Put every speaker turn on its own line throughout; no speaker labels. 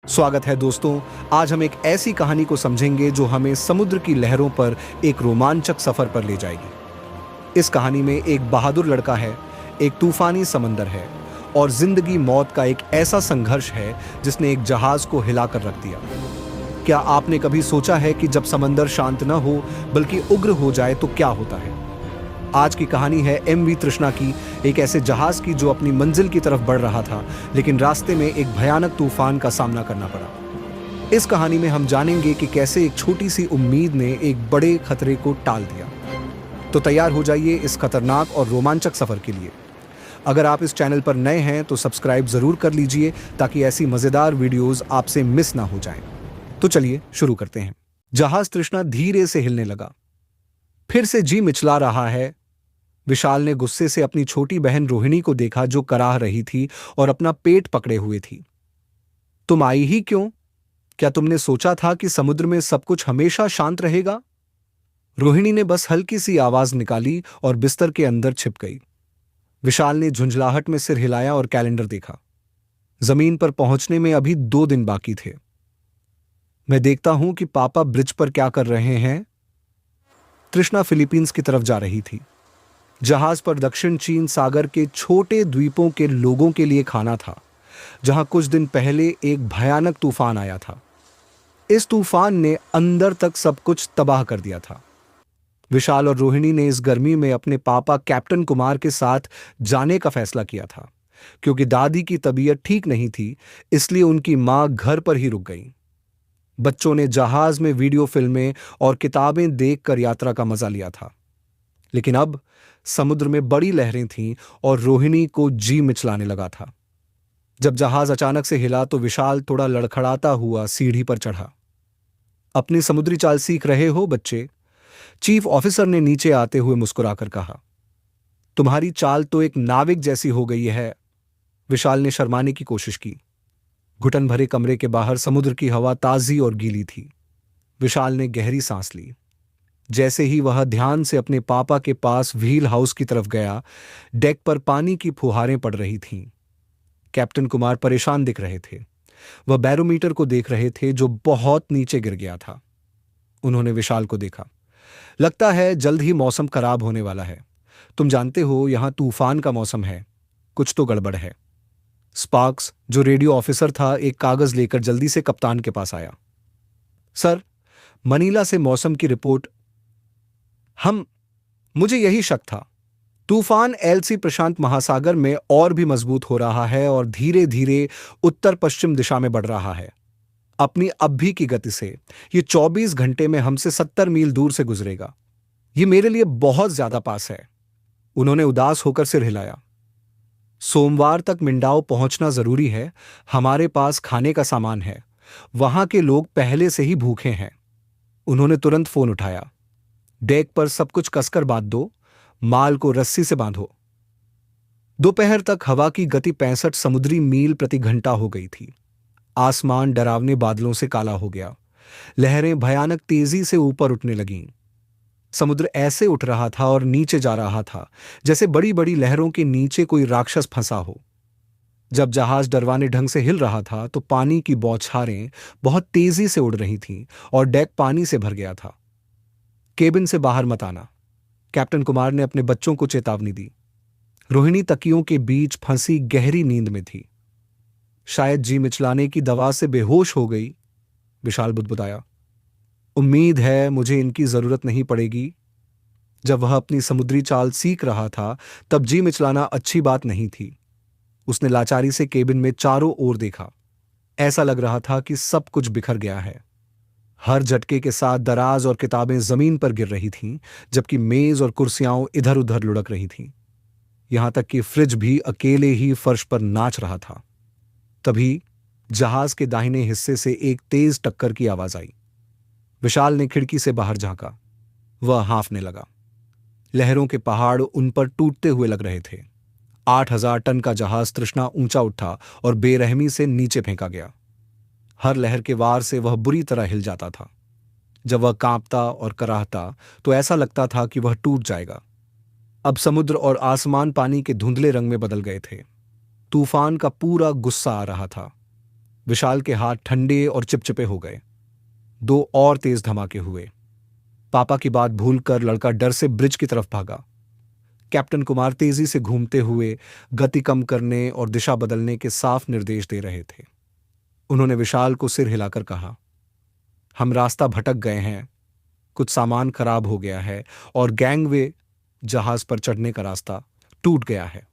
स्वागत है दोस्तों। आज हम एक ऐसी कहानी को समझेंगे जो हमें समुद्र की लहरों पर एक रोमांचक सफर पर ले जाएगी। इस कहानी में एक बहादुर लड़का है, एक तूफानी समंदर है और जिंदगी मौत का एक ऐसा संघर्ष है जिसने एक जहाज को हिलाकर रख दिया। क्या आपने कभी सोचा है कि जब समंदर शांत न हो बल्कि उग्र हो जाए तो क्या होता है? आज की कहानी है एमवी तृष्णा की, एक ऐसे जहाज की जो अपनी मंजिल की तरफ बढ़ रहा था, लेकिन रास्ते में एक भयानक तूफान का सामना करना पड़ा। इस कहानी में हम जानेंगे कि कैसे एक छोटी सी उम्मीद ने एक बड़े खतरे को टाल दिया। तो तैयार हो जाइए इस खतरनाक और रोमांचक सफर के लिए। अगर आप इस चैनल पर नए हैं तो सब्सक्राइब जरूर कर लीजिए ताकि ऐसी मजेदार वीडियोस आपसे मिस ना हो जाएं। तो चलिए शुरू करते हैं। जहाज तृष्णा धीरे से हिलने लगा। फिर से जी मिचला रहा है। विशाल ने गुस्से से अपनी छोटी बहन रोहिणी को देखा जो कराह रही थी और अपना पेट पकड़े हुए थी। तुम आई ही क्यों? क्या तुमने सोचा था कि समुद्र में सब कुछ हमेशा शांत रहेगा? रोहिणी ने बस हल्की सी आवाज निकाली और बिस्तर के अंदर छिप गई। विशाल ने झुंझलाहट में सिर हिलाया और कैलेंडर देखा। जमीन पर पहुंचने में अभी 2 दिन बाकी थे। मैं देखता हूं कि पापा ब्रिज पर क्या कर रहे हैं। तृष्णा फिलीपींस की तरफ जा रही थी। जहाज पर दक्षिण चीन सागर के छोटे द्वीपों के लोगों के लिए खाना था, जहां कुछ दिन पहले एक भयानक तूफान आया था। इस तूफान ने अंदर तक सब कुछ तबाह कर दिया था। विशाल और रोहिणी ने इस गर्मी में अपने पापा कैप्टन कुमार के साथ जाने का फैसला किया था। क्योंकि दादी की तबीयत ठीक नहीं थी, इसलिए उनकी मां घर पर ही रुक गई। बच्चों ने जहाज में वीडियो फिल्में और किताबें देखकर यात्रा का मजा लिया था। लेकिन अब समुद्र में बड़ी लहरें थीं और रोहिणी को जी मिचलाने लगा था। जब जहाज अचानक से हिला तो विशाल थोड़ा लड़खड़ाता हुआ सीढ़ी पर चढ़ा। अपनी समुद्री चाल सीख रहे हो बच्चे? चीफ ऑफिसर ने नीचे आते हुए मुस्कुराकर कहा। तुम्हारी चाल तो एक नाविक जैसी हो गई है। विशाल ने शर्माने की कोशिश की। घुटन भरे कमरे के बाहर समुद्र की हवा ताजी और गीली थी। विशाल ने गहरी सांस ली। जैसे ही वह ध्यान से अपने पापा के पास व्हील हाउस की तरफ गया, डेक पर पानी की फुहारें पड़ रही थीं। कैप्टन कुमार परेशान दिख रहे थे। वह बैरोमीटर को देख रहे थे जो बहुत नीचे गिर गया था। उन्होंने विशाल को देखा। लगता है जल्द ही मौसम खराब होने वाला है। तुम जानते हो यहां तूफान का मौसम है, कुछ तो गड़बड़ है। स्पार्क्स, जो रेडियो ऑफिसर था, एक कागज लेकर जल्दी से कप्तान के पास आया। सर, मनीला से मौसम की रिपोर्ट। मुझे यही शक था। तूफान एलसी प्रशांत महासागर में और भी मजबूत हो रहा है और धीरे धीरे उत्तर पश्चिम दिशा में बढ़ रहा है। अपनी अभी की गति से यह 24 घंटे में हमसे 70 मील दूर से गुजरेगा। यह मेरे लिए बहुत ज्यादा पास है। उन्होंने उदास होकर सिर हिलाया। सोमवार तक मिंडाओ पहुंचना जरूरी है। हमारे पास खाने का सामान है। वहां के लोग पहले से ही भूखे हैं। उन्होंने तुरंत फोन उठाया। डेक पर सब कुछ कसकर बांध दो। माल को रस्सी से बांधो। दोपहर तक हवा की गति 65 समुद्री मील प्रति घंटा हो गई थी। आसमान डरावने बादलों से काला हो गया। लहरें भयानक तेजी से ऊपर उठने लगीं। समुद्र ऐसे उठ रहा था और नीचे जा रहा था जैसे बड़ी बड़ी लहरों के नीचे कोई राक्षस फंसा हो। जब जहाज डरवाने ढंग से हिल रहा था तो पानी की बौछारें बहुत तेजी से उड़ रही थीं और डेक पानी से भर गया था। केबिन से बाहर मत आना, कैप्टन कुमार ने अपने बच्चों को चेतावनी दी। रोहिणी तकियों के बीच फंसी गहरी नींद में थी। शायद जी मिचलाने की दवा से बेहोश हो गई, विशाल बुदबुदाया। उम्मीद है मुझे इनकी जरूरत नहीं पड़ेगी। जब वह अपनी समुद्री चाल सीख रहा था तब जी मिचलाना अच्छी बात नहीं थी। उसने लाचारी से केबिन में चारों ओर देखा। ऐसा लग रहा था कि सब कुछ बिखर गया है। हर झटके के साथ दराज और किताबें जमीन पर गिर रही थीं, जबकि मेज और कुर्सियां इधर उधर लुढ़क रही थीं। यहां तक कि फ्रिज भी अकेले ही फर्श पर नाच रहा था। तभी जहाज के दाहिने हिस्से से एक तेज टक्कर की आवाज आई। विशाल ने खिड़की से बाहर झांका। वह हांफने लगा। लहरों के पहाड़ उन पर टूटते हुए लग रहे थे। 8000 टन का जहाज तृष्णा ऊंचा उठा और बेरहमी से नीचे फेंका गया। हर लहर के वार से वह बुरी तरह हिल जाता था। जब वह कांपता और कराहता तो ऐसा लगता था कि वह टूट जाएगा। अब समुद्र और आसमान पानी के धुंधले रंग में बदल गए थे। तूफान का पूरा गुस्सा आ रहा था। विशाल के हाथ ठंडे और चिपचिपे हो गए। दो और तेज धमाके हुए। पापा की बात भूलकर लड़का डर से ब्रिज की तरफ भागा। कैप्टन कुमार तेजी से घूमते हुए गति कम करने और दिशा बदलने के साफ निर्देश दे रहे थे। उन्होंने विशाल को सिर हिलाकर कहा, हम रास्ता भटक गए हैं, कुछ सामान खराब हो गया है और गैंगवे जहाज पर चढ़ने का रास्ता टूट गया है।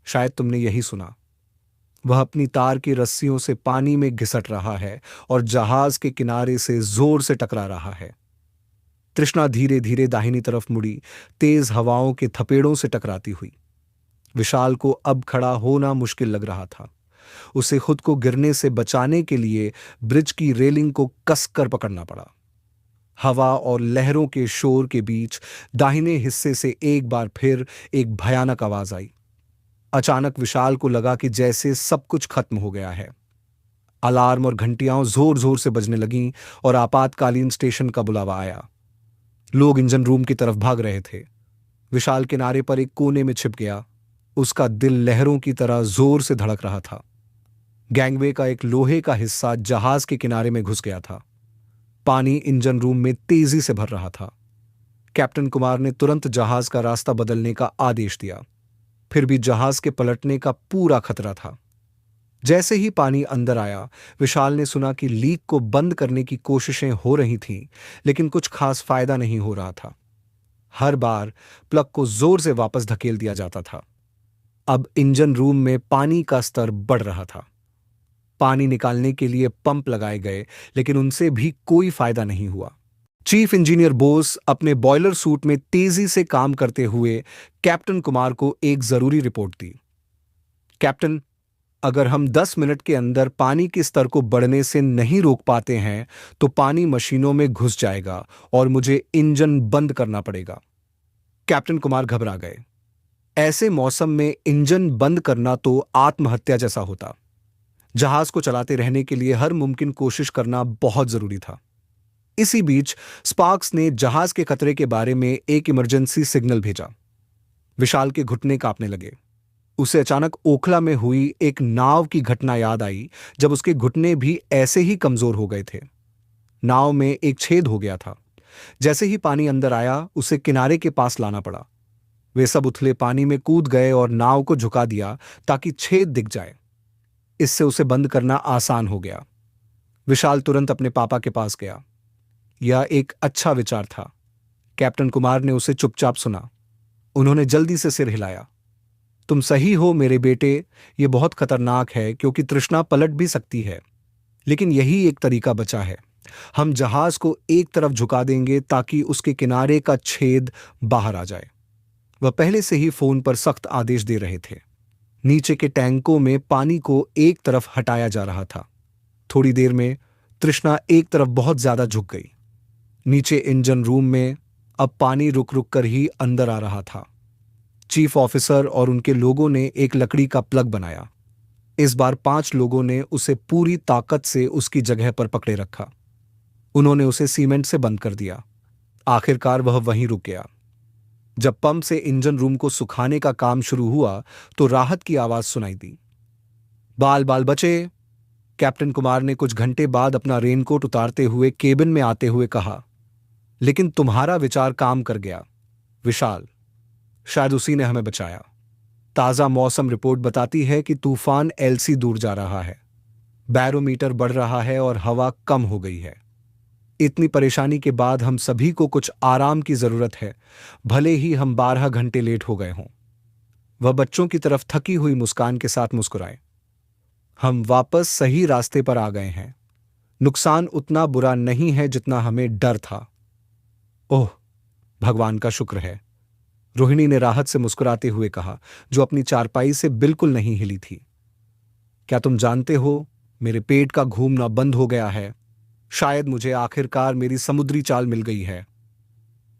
शायद तुमने यही सुना। वह अपनी तार की रस्सियों से पानी में घिसट रहा है और जहाज के किनारे से जोर से टकरा रहा है। तृष्णा धीरे धीरे दाहिनी तरफ मुड़ी, तेज हवाओं के थपेड़ों से टकराती हुई। विशाल को अब खड़ा होना मुश्किल लग रहा था। उसे खुद को गिरने से बचाने के लिए ब्रिज की रेलिंग को कसकर पकड़ना पड़ा। हवा और लहरों के शोर के बीच दाहिने हिस्से से एक बार फिर एक भयानक आवाज आई। अचानक विशाल को लगा कि जैसे सब कुछ खत्म हो गया है। अलार्म और घंटियां जोर जोर से बजने लगीं और आपातकालीन स्टेशन का बुलावा आया। लोग इंजन रूम की तरफ भाग रहे थे। विशाल किनारे पर एक कोने में छिप गया। उसका दिल लहरों की तरह जोर से धड़क रहा था। गैंगवे का एक लोहे का हिस्सा जहाज के किनारे में घुस गया था। पानी इंजन रूम में तेजी से भर रहा था। कैप्टन कुमार ने तुरंत जहाज का रास्ता बदलने का आदेश दिया। फिर भी जहाज के पलटने का पूरा खतरा था। जैसे ही पानी अंदर आया, विशाल ने सुना कि लीक को बंद करने की कोशिशें हो रही थीं, लेकिन कुछ खास फायदा नहीं हो रहा था। हर बार प्लग को जोर से वापस धकेल दिया जाता था। अब इंजन रूम में पानी का स्तर बढ़ रहा था। पानी निकालने के लिए पंप लगाए गए, लेकिन उनसे भी कोई फायदा नहीं हुआ। चीफ इंजीनियर बोस अपने बॉयलर सूट में तेजी से काम करते हुए कैप्टन कुमार को एक जरूरी रिपोर्ट दी। कैप्टन, अगर हम 10 मिनट के अंदर पानी के स्तर को बढ़ने से नहीं रोक पाते हैं तो पानी मशीनों में घुस जाएगा और मुझे इंजन बंद करना पड़ेगा। कैप्टन कुमार घबरा गए। ऐसे मौसम में इंजन बंद करना तो आत्महत्या जैसा होता। जहाज को चलाते रहने के लिए हर मुमकिन कोशिश करना बहुत जरूरी था। इसी बीच स्पार्क्स ने जहाज के खतरे के बारे में एक इमरजेंसी सिग्नल भेजा। विशाल के घुटने कांपने लगे। उसे अचानक ओखला में हुई एक नाव की घटना याद आई, जब उसके घुटने भी ऐसे ही कमजोर हो गए थे। नाव में एक छेद हो गया था। जैसे ही पानी अंदर आया, उसे किनारे के पास लाना पड़ा। वे सब उथले पानी में कूद गए और नाव को झुका दिया ताकि छेद दिख जाए। इससे उसे बंद करना आसान हो गया। विशाल तुरंत अपने पापा के पास गया। यह एक अच्छा विचार था। कैप्टन कुमार ने उसे चुपचाप सुना। उन्होंने जल्दी से सिर हिलाया। तुम सही हो मेरे बेटे, यह बहुत खतरनाक है क्योंकि तृष्णा पलट भी सकती है, लेकिन यही एक तरीका बचा है। हम जहाज को एक तरफ झुका देंगे ताकि उसके किनारे का छेद बाहर आ जाए। वह पहले से ही फोन पर सख्त आदेश दे रहे थे। नीचे के टैंकों में पानी को एक तरफ हटाया जा रहा था। थोड़ी देर में तृष्णा एक तरफ बहुत ज्यादा झुक गई। नीचे इंजन रूम में अब पानी रुक रुक कर ही अंदर आ रहा था। चीफ ऑफिसर और उनके लोगों ने एक लकड़ी का प्लग बनाया। इस बार 5 लोगों ने उसे पूरी ताकत से उसकी जगह पर पकड़े रखा। उन्होंने उसे सीमेंट से बंद कर दिया। आखिरकार वह वहीं रुक गया। जब पंप से इंजन रूम को सुखाने का काम शुरू हुआ तो राहत की आवाज सुनाई दी। बाल बाल बचे। कैप्टन कुमार ने कुछ घंटे बाद अपना रेनकोट उतारते हुए केबिन में आते हुए कहा, लेकिन तुम्हारा विचार काम कर गया विशाल। शायद उसी ने हमें बचाया। ताजा मौसम रिपोर्ट बताती है कि तूफान एलसी दूर जा रहा है। बैरोमीटर बढ़ रहा है और हवा कम हो गई है। इतनी परेशानी के बाद हम सभी को कुछ आराम की जरूरत है, भले ही हम 12 घंटे लेट हो गए हों। वह बच्चों की तरफ थकी हुई मुस्कान के साथ मुस्कुराए। हम वापस सही रास्ते पर आ गए हैं। नुकसान उतना बुरा नहीं है जितना हमें डर था। ओह, भगवान का शुक्र है, रोहिणी ने राहत से मुस्कुराते हुए कहा, जो अपनी चारपाई से बिल्कुल नहीं हिली थी। क्या तुम जानते हो, मेरे पेट का घूमना बंद हो गया है। शायद मुझे आखिरकार मेरी समुद्री चाल मिल गई है।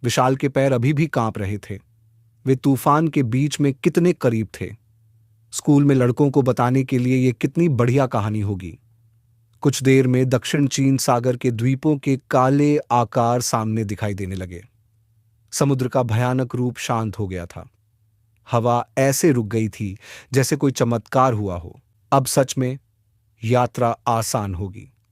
विशाल के पैर अभी भी कांप रहे थे। वे तूफान के बीच में कितने करीब थे। स्कूल में लड़कों को बताने के लिए यह कितनी बढ़िया कहानी होगी। कुछ देर में दक्षिण चीन सागर के द्वीपों के काले आकार सामने दिखाई देने लगे। समुद्र का भयानक रूप शांत हो गया था। हवा ऐसे रुक गई थी जैसे कोई चमत्कार हुआ हो। अब सच में यात्रा आसान होगी।